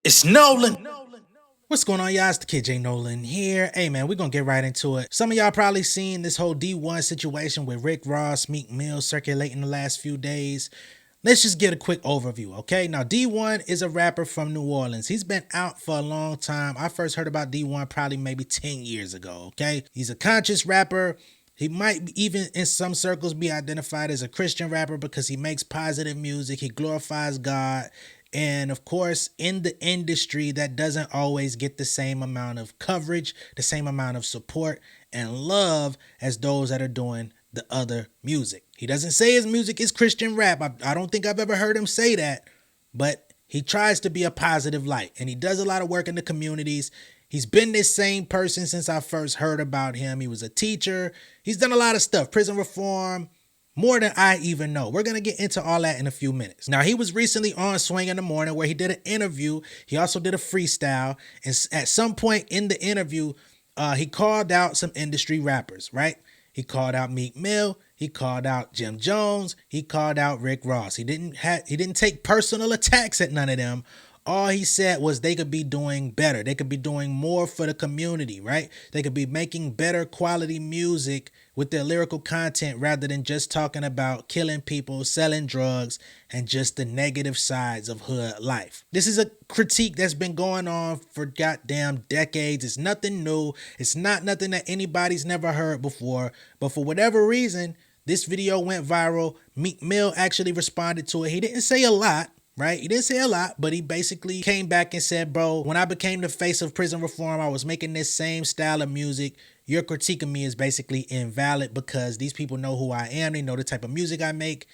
It's Nolan. What's going on, y'all? It's the kid J Nolan here. Hey, man, we're going to get right into it. Some of y'all probably seen this whole Dee-1’s situation with Rick Ross, Meek Mill circulating the last few days. Let's just get a quick overview, okay? Now, Dee-1 is a rapper from New Orleans. He's been out for a long time. I first heard about Dee-1 probably maybe 10 years ago, okay? He's a conscious rapper. He might even in some circles be identified as a Christian rapper because he makes positive music. He glorifies God. And of course, in the industry, that doesn't always get the same amount of coverage, the same amount of support and love as those that are doing the other music. He doesn't say his music is Christian rap. I don't think I've ever heard him say that, but he tries to be a positive light and he does a lot of work in the communities. He's been this same person since I first heard about him. He was a teacher. He's done a lot of stuff, prison reform, more than I even know. We're going to get into all that in a few minutes. Now, he was recently on Swing in the Morning where he did an interview. He also did a freestyle. And at some point in the interview, he called out some industry rappers, right? He called out Meek Mill. He called out Jim Jones. He called out Rick Ross. He didn't take personal attacks at none of them. All he said was they could be doing better. They could be doing more for the community, right? They could be making better quality music with their lyrical content rather than just talking about killing people, selling drugs, and just the negative sides of hood life. This is a critique that's been going on for goddamn decades. It's nothing new. It's not nothing that anybody's never heard before. But for whatever reason, this video went viral. Meek Mill actually responded to it. He didn't say a lot. Right? He didn't say a lot, but he basically came back and said, bro, when I became the face of prison reform, I was making this same style of music. Your critique of me is basically invalid because these people know who I am. They know the type of music I make.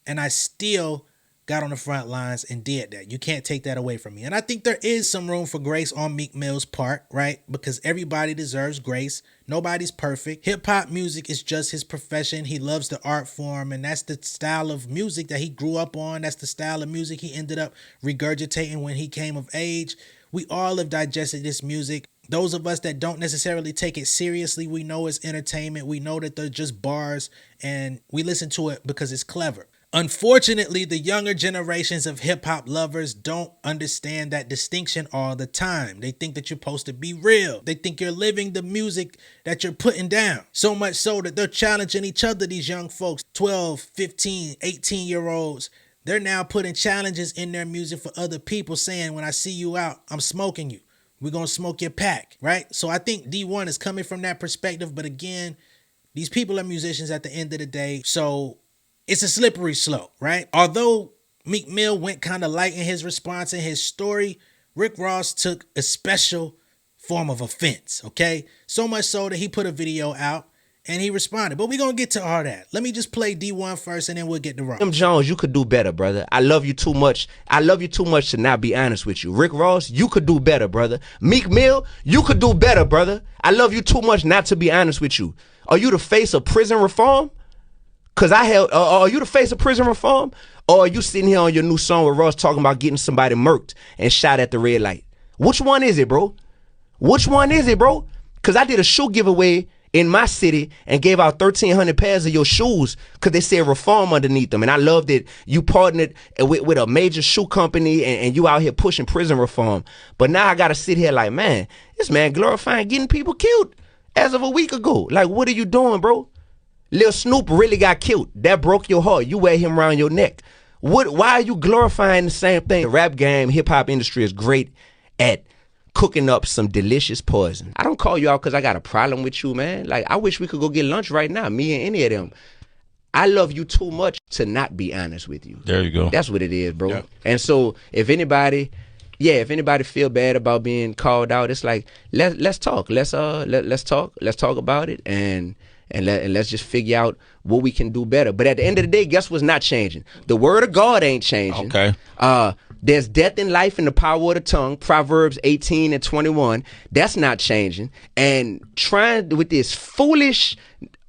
And I still got on the front lines and did that. You can't take that away from me. And I think there is some room for grace on Meek Mill's part, right? Because everybody deserves grace. Nobody's perfect. Hip hop music is just his profession. He loves the art form, and that's the style of music that he grew up on. That's the style of music he ended up regurgitating when he came of age. We all have digested this music. Those of us that don't necessarily take it seriously, we know it's entertainment. We know that they're just bars, and we listen to it because it's clever. Unfortunately, the younger generations of hip-hop lovers don't understand that distinction all the time. They think that you're supposed to be real. They think you're living the music that you're putting down. So much so that they're challenging each other, these young folks, 12, 15, 18-year-olds. They're now putting challenges in their music for other people saying, when I see you out, I'm smoking you. We're going to smoke your pack, right? So I think Dee-1 is coming from that perspective. But again, these people are musicians at the end of the day. So it's a slippery slope, right? Although Meek Mill went kind of light in his response in his story, Rick Ross took a special form of offense, okay? So much so that he put a video out and he responded. But we're going to get to all that. Let me just play Dee-1 first and then we'll get to Ross. Jim Jones, you could do better, brother. I love you too much. I love you too much to not be honest with you. Rick Ross, you could do better, brother. Meek Mill, you could do better, brother. I love you too much not to be honest with you. Are you the face of prison reform? Cause are you the face of prison reform? Or are you sitting here on your new song with Ross talking about getting somebody murked and shot at the red light? Which one is it, bro? Which one is it, bro? Cause I did a shoe giveaway in my city and gave out 1,300 pairs of your shoes because they said reform underneath them. And I love that you partnered with a major shoe company and you out here pushing prison reform. But now I got to sit here like, man, this man glorifying getting people killed as of a week ago. Like, what are you doing, bro? Lil Snoop really got killed. That broke your heart. You wear him around your neck. Why are you glorifying the same thing? The rap game, hip-hop industry is great at cooking up some delicious poison. I don't call you out because I got a problem with you, man. Like, I wish we could go get lunch right now, me and any of them. I love you too much to not be honest with you. There you go. That's what it is, bro. Yep. And so if anybody feel bad about being called out, it's like, let's talk. Let's talk. Let's talk about it and let's just figure out what we can do better. But at the end of the day, guess what's not changing? The word of God ain't changing. Okay. There's death and life in the power of the tongue, Proverbs 18 and 21. That's not changing. And trying with this foolish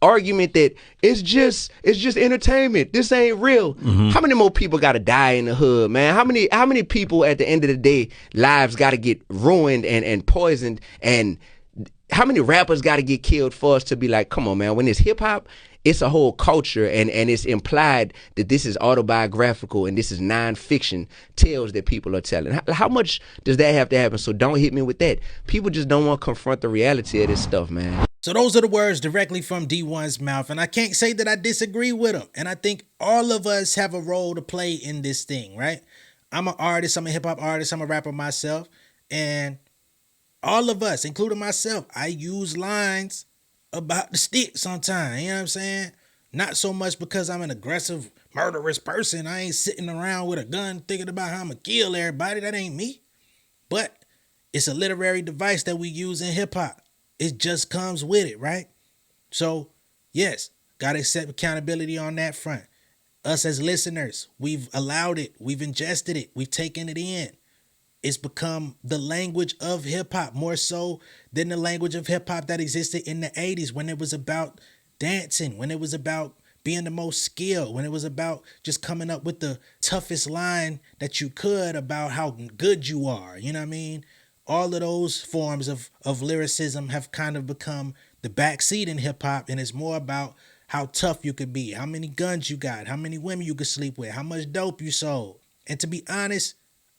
argument that it's just entertainment. This ain't real. Mm-hmm. How many more people got to die in the hood, man? How many people at the end of the day lives got to get ruined and poisoned, and how many rappers got to get killed for us to be like, come on, man, when it's hip hop, it's a whole culture, and it's implied that this is autobiographical and this is nonfiction tales that people are telling. How much does that have to happen? So don't hit me with that. People just don't want to confront the reality of this stuff, man. So those are the words directly from Dee-1’s mouth, and I can't say that I disagree with him. And I think all of us have a role to play in this thing, right? I'm an artist, I'm a hip-hop artist, I'm a rapper myself, and all of us, including myself, I use lines about the stick sometimes, you know what I'm saying? Not so much because I'm an aggressive, murderous person. I ain't sitting around with a gun thinking about how I'm gonna kill everybody. That ain't me. But it's a literary device that we use in hip-hop. It just comes with it, right? So, yes, gotta accept accountability on that front. Us as listeners, we've allowed it, we've ingested it, we've taken it in. It's become the language of hip-hop more so than the language of hip-hop that existed in the 80s when it was about dancing, when it was about being the most skilled, when it was about just coming up with the toughest line that you could about how good you are, you know what I mean? All of those forms of lyricism have kind of become the backseat in hip-hop, and it's more about how tough you could be, how many guns you got, how many women you could sleep with, how much dope you sold. And to be honest,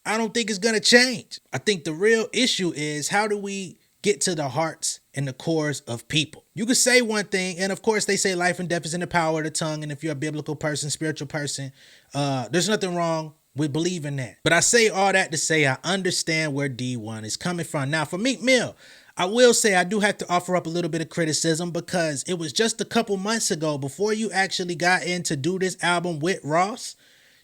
I don't think it's going to change. I think the real issue is, how do we get to the hearts and the cores of people? You could say one thing, and of course they say life and death is in the power of the tongue, and if you're a biblical person, spiritual person, there's nothing wrong with believing that. But I say all that to say I understand where Dee-1 is coming from. Now, for Meek Mill, I will say I do have to offer up a little bit of criticism, because it was just a couple months ago, before you actually got in to do this album with Ross,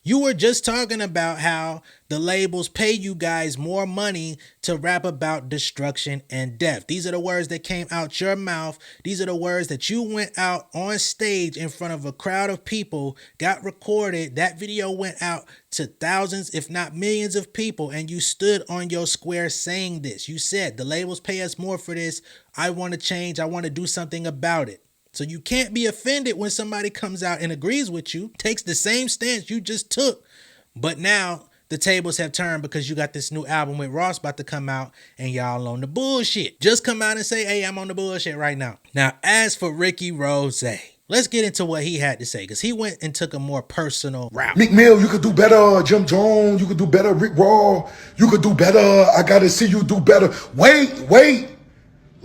you were just talking about how the labels pay you guys more money to rap about destruction and death. These are the words that came out your mouth. These are the words that you went out on stage in front of a crowd of people, got recorded. That video went out to thousands, if not millions of people, and you stood on your square saying this. You said, the labels pay us more for this. I want to change. I want to do something about it. So you can't be offended when somebody comes out and agrees with you, takes the same stance you just took. But now the tables have turned, because you got this new album with Ross about to come out, and y'all on the bullshit. Just come out and say, hey, I'm on the bullshit right now. Now, as for Ricky Rose, let's get into what he had to say, because he went and took a more personal route. Meek Mill, you could do better. Jim Jones, you could do better. Rick Ross, you could do better. I gotta see you do better. Wait.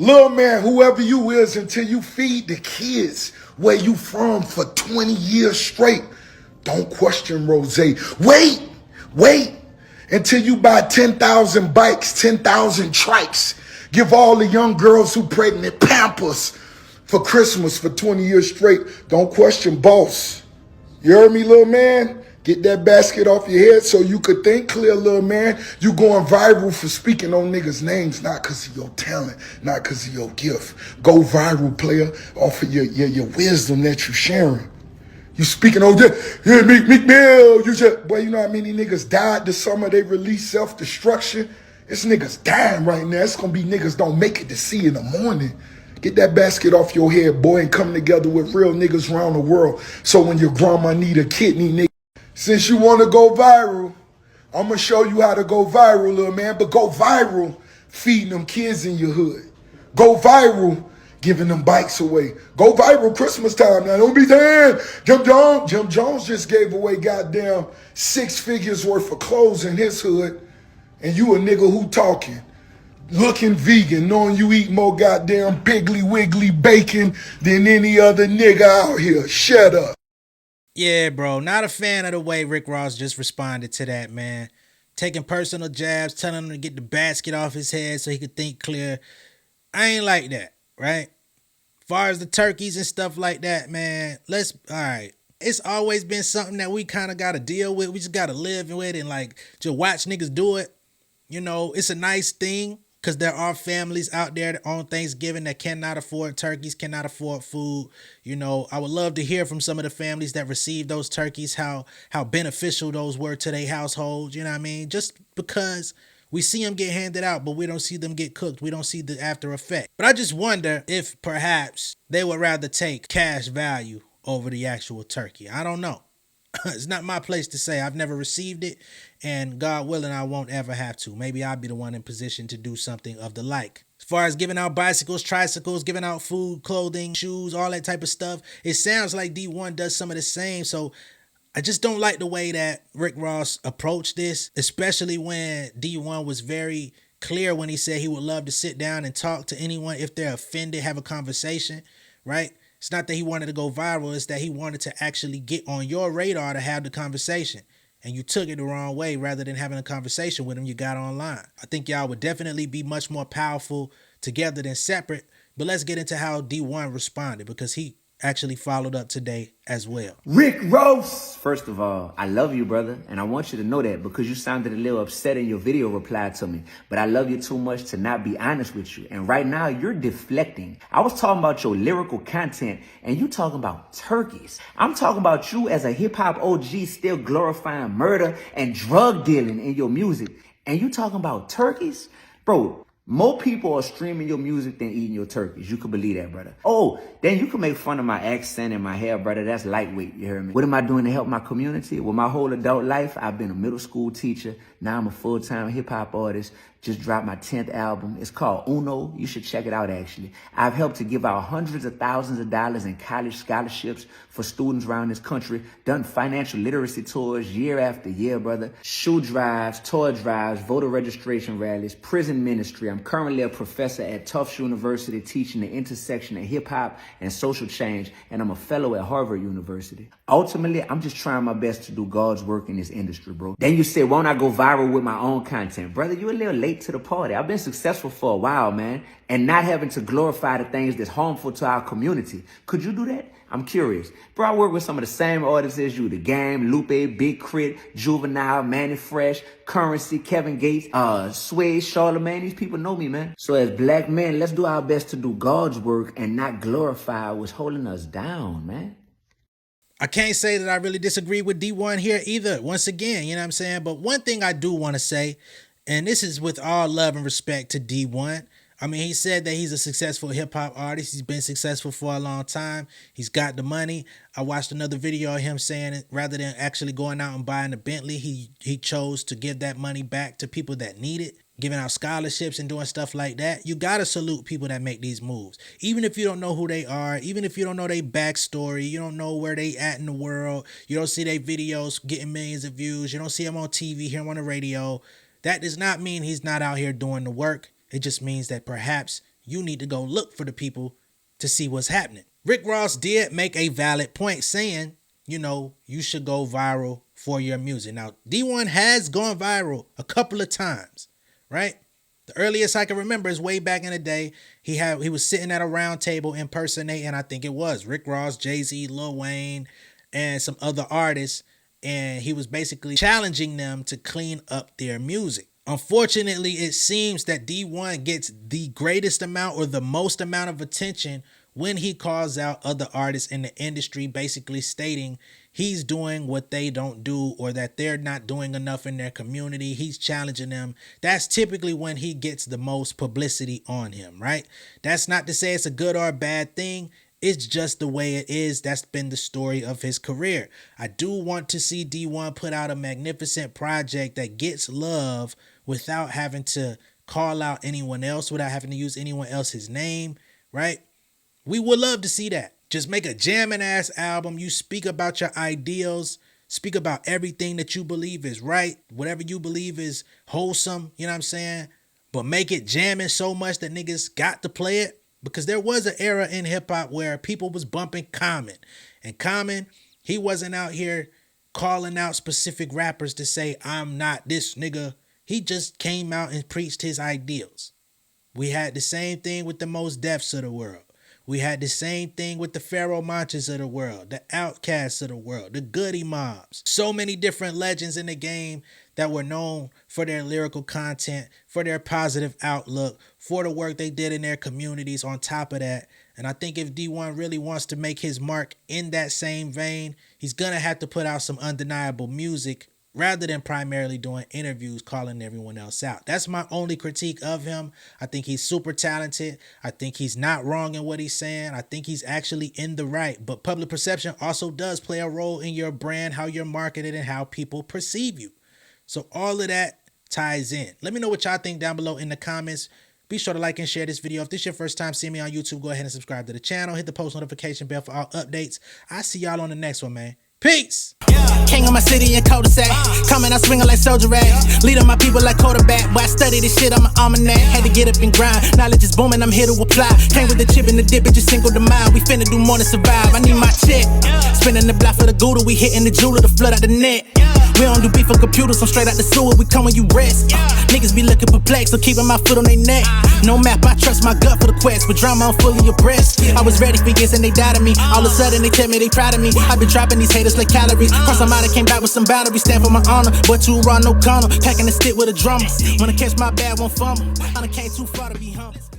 Little man, whoever you is, until you feed the kids where you from for 20 years straight, don't question Rose. Wait until you buy 10,000 bikes, 10,000 trikes. Give all the young girls who pregnant Pampers for Christmas for 20 years straight. Don't question boss. You heard me, little man? Get that basket off your head so you could think clear, little man. You going viral for speaking on niggas' names, not because of your talent, not because of your gift. Go viral, player, off of your wisdom that you sharing. You speaking on Meek Mill. Boy, you know how many niggas died this summer? They released self-destruction. It's niggas dying right now. It's gonna be niggas don't make it to see in the morning. Get that basket off your head, boy, and come together with real niggas around the world. So when your grandma need a kidney, nigga, since you want to go viral, I'm going to show you how to go viral, little man. But go viral feeding them kids in your hood. Go viral giving them bikes away. Go viral Christmas time. Now, don't be saying Jim Jones just gave away goddamn 6 figures worth of clothes in his hood. And you a nigga who talking. Looking vegan, knowing you eat more goddamn Piggly Wiggly bacon than any other nigga out here. Shut up. Yeah, bro, not a fan of the way Rick Ross just responded to that, man. Taking personal jabs, telling him to get the basket off his head so he could think clear. I ain't like that, right? As far as the turkeys and stuff like that, man, all right. It's always been something that we kind of got to deal with. We just got to live with it and like just watch niggas do it. You know, it's a nice thing, because there are families out there that on Thanksgiving that cannot afford turkeys, cannot afford food. You know, I would love to hear from some of the families that received those turkeys, how beneficial those were to their households. You know what I mean? Just because we see them get handed out, but we don't see them get cooked. We don't see the after effect. But I just wonder if perhaps they would rather take cash value over the actual turkey. I don't know. It's not my place to say. I've never received it, and God willing, I won't ever have to. Maybe I'll be the one in position to do something of the like. As far as giving out bicycles, tricycles, giving out food, clothing, shoes, all that type of stuff, it sounds like D1 does some of the same. So I just don't like the way that Rick Ross approached this, especially when D1 was very clear when he said he would love to sit down and talk to anyone if they're offended, have a conversation, right? It's not that he wanted to go viral, it's that he wanted to actually get on your radar to have the conversation. And you took it the wrong way. Rather than having a conversation with him, you got online. I think y'all would definitely be much more powerful together than separate. But let's get into how D1 responded, because he actually followed up today as well. Rick Ross! First of all, I love you, brother, and I want you to know that because you sounded a little upset in your video reply to me. But I love you too much to not be honest with you. And right now, you're deflecting. I was talking about your lyrical content, and you talking about turkeys. I'm talking about you as a hip-hop OG still glorifying murder and drug dealing in your music. And you talking about turkeys? Bro, more people are streaming your music than eating your turkeys. You can believe that, brother. Oh, then you can make fun of my accent and my hair, brother. That's lightweight, you hear me? What am I doing to help my community? Well, my whole adult life, I've been a middle school teacher. Now I'm a full-time hip-hop artist. Just dropped my 10th album. It's called Uno. You should check it out, actually. I've helped to give out hundreds of thousands of dollars in college scholarships for students around this country. Done financial literacy tours year after year, brother. Shoe drives, toy drives, voter registration rallies, prison ministry. I'm currently a professor at Tufts University teaching the intersection of hip-hop and social change, and I'm a fellow at Harvard University. Ultimately, I'm just trying my best to do God's work in this industry, bro. Then you say, why don't I go viral with my own content? Brother, you're a little late to the party. I've been successful for a while, man, and not having to glorify the things that's harmful to our community. Could you do that? I'm curious. Bro, I work with some of the same artists as you. The Game, Lupe, Big Crit, Juvenile, Manny Fresh, Currency, Kevin Gates, Sway, Charlamagne. These people know me, man. So as black men, let's do our best to do God's work and not glorify what's holding us down, man. I can't say that I really disagree with D1 here either. Once again, you know what I'm saying? But one thing I do want to say, and this is with all love and respect to D1. I mean, he said that he's a successful hip-hop artist. He's been successful for a long time. He's got the money. I watched another video of him saying rather than actually going out and buying a Bentley, he chose to give that money back to people that need it, giving out scholarships and doing stuff like that. You got to salute people that make these moves. Even if you don't know who they are, even if you don't know their backstory, you don't know where they at in the world, you don't see their videos getting millions of views, you don't see them on TV, hear them on the radio, that does not mean he's not out here doing the work. It just means that perhaps you need to go look for the people to see what's happening. Rick Ross did make a valid point saying, you know, you should go viral for your music. Now, D1 has gone viral a couple of times, right? The earliest I can remember is way back in the day. He was sitting at a round table impersonating, I think it was Rick Ross, Jay-Z, Lil Wayne, and some other artists. And he was basically challenging them to clean up their music. Unfortunately, it seems that D1 gets the greatest amount or the most amount of attention when he calls out other artists in the industry, basically stating he's doing what they don't do or that they're not doing enough in their community. He's challenging them. That's typically when he gets the most publicity on him, right? That's not to say it's a good or a bad thing. It's just the way it is. That's been the story of his career. I do want to see D1 put out a magnificent project that gets love without having to call out anyone else, without having to use anyone else's name, right? We would love to see that. Just make a jamming ass album. You speak about your ideals, speak about everything that you believe is right, whatever you believe is wholesome, you know what I'm saying? But make it jamming so much that niggas got to play it. Because there was an era in hip-hop where people was bumping Common. And Common, he wasn't out here calling out specific rappers to say, I'm not this nigga. He just came out and preached his ideals. We had the same thing with the Mos Defs of the world. We had the same thing with the Pharaoh Monches of the world, the Outcasts of the world, the Goody Mobs. So many different legends in the game that were known for their lyrical content, for their positive outlook, for the work they did in their communities on top of that. And I think if D1 really wants to make his mark in that same vein, he's going to have to put out some undeniable music rather than primarily doing interviews calling everyone else out. That's my only critique of him. I think he's super talented. I think he's not wrong in what he's saying. I think he's actually in the right. But public perception also does play a role in your brand, how you're marketed, and how people perceive you. So all of that ties in. Let me know what y'all think down below in the comments. Be sure to like and share this video. If this is your first time seeing me on YouTube, go ahead and subscribe to the channel. Hit the post notification bell for all updates. I'll see y'all on the next one, man. Peace. King of my city and cul-de-sac. Coming out swinging like soldier rags. Leading my people like quarterback. Boy, I study this shit, I'm an almanac. Had to get up and grind. Knowledge is booming, I'm here to apply. Came with the chip and the dip, it just single the mind. We finna do more than survive. I need my check. Spinning the block for the Gouda. We hitting the jeweler to flood out the net. We don't do beef for computers, I'm straight out the sewer. We come when you rest. Niggas be looking perplexed, so keeping my foot on their neck. No map, I trust my gut for the quest. With drama, I'm fully abreast. I was ready for years and they doubted me. All of a sudden they tell me they proud of me. I've been dropping these haters like calories. Cross them out, I came back with some boundaries. Stand for my honor, but too raw, no corner. Packing the stick with a drummer. Wanna catch my bad, won't fumble. I done came too far to be humble.